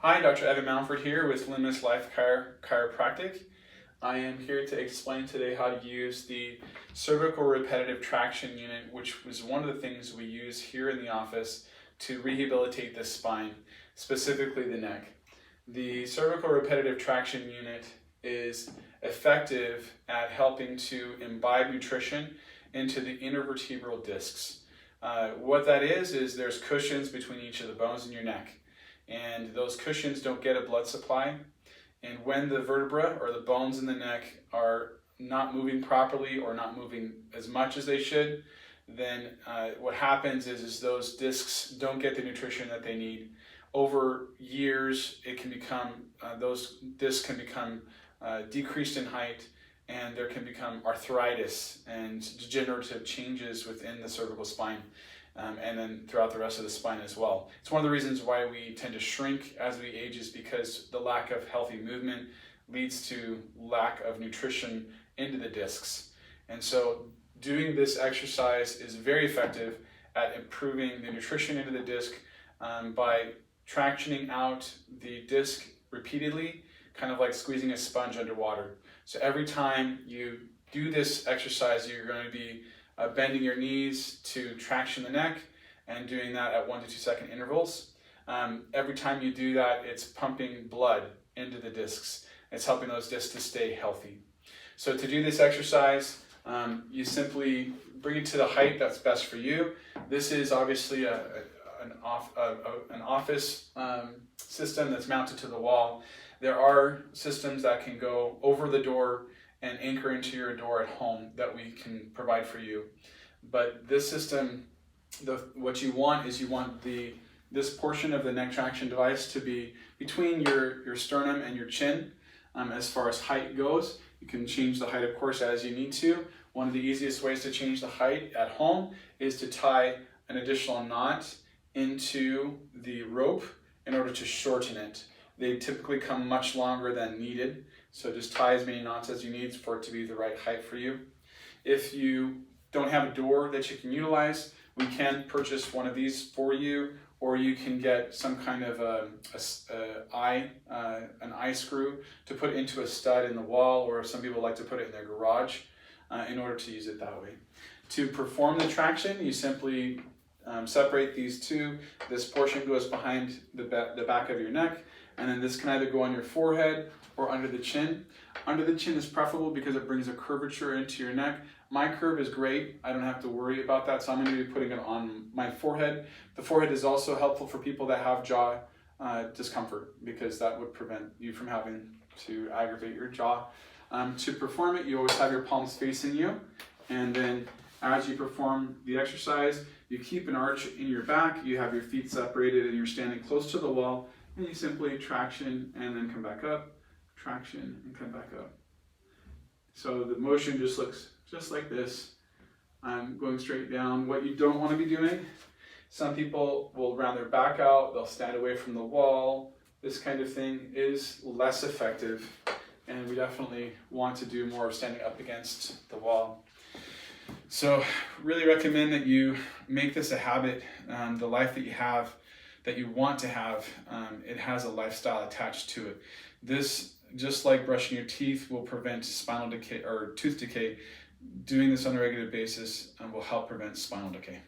Hi, Dr. Evan Mountford here with Loomis Lifecare Chiropractic. I am here to explain today how to use the cervical repetitive traction unit, which was one of the things we use here in the office to rehabilitate the spine, specifically the neck. The cervical repetitive traction unit is effective at helping to imbibe nutrition into the intervertebral discs. What that is there's cushions between each of the bones in your neck. And those cushions don't get a blood supply. And when the vertebra or the bones in the neck are not moving properly or not moving as much as they should, then what happens is those discs don't get the nutrition that they need. Over years, it can become, those discs can become decreased in height, and there can become arthritis and degenerative changes within the cervical spine. And then throughout the rest of the spine as well. It's one of the reasons why we tend to shrink as we age, is because the lack of healthy movement leads to lack of nutrition into the discs. And so doing this exercise is very effective at improving the nutrition into the disc by tractioning out the disc repeatedly, kind of like squeezing a sponge underwater. So every time you do this exercise, you're going to be bending your knees to traction the neck and doing that at 1 to 2 second intervals. Every time you do that, it's pumping blood into the discs. It's helping those discs to stay healthy. So to do this exercise, you simply bring it to the height that's best for you. This is obviously an office system that's mounted to the wall. There are systems that can go over the door and anchor into your door at home that we can provide for you. But this system, what you want is this portion of the neck traction device to be between your sternum and your chin. As far as height goes, you can change the height, of course, as you need to. One of the easiest ways to change the height at home is to tie an additional knot into the rope in order to shorten it. They typically come much longer than needed, so just tie as many knots as you need for it to be the right height for you. If you don't have a door that you can utilize, we can purchase one of these for you, or you can get some kind of an eye screw to put into a stud in the wall, or some people like to put it in their garage in order to use it that way. To perform the traction, you simply separate these two. This portion goes behind the back of your neck, and then this can either go on your forehead or under the chin. Under the chin is preferable because it brings a curvature into your neck. My curve is great. I don't have to worry about that, so I'm going to be putting it on my forehead. The forehead is also helpful for people that have jaw discomfort, because that would prevent you from having to aggravate your jaw. To perform it, you always have your palms facing you, and then as you perform the exercise, you keep an arch in your back, you have your feet separated, and you're standing close to the wall, and you simply traction and then come back up, traction and come back up. So the motion just looks just like this. I'm going straight down. What you don't want to be doing, some people will round their back out, they'll stand away from the wall. This kind of thing is less effective, and we definitely want to do more of standing up against the wall. So really recommend that you make this a habit. The life that you have, that you want to have, it has a lifestyle attached to it. This, just like brushing your teeth, will prevent spinal decay or tooth decay. Doing this on a regular basis will help prevent spinal decay.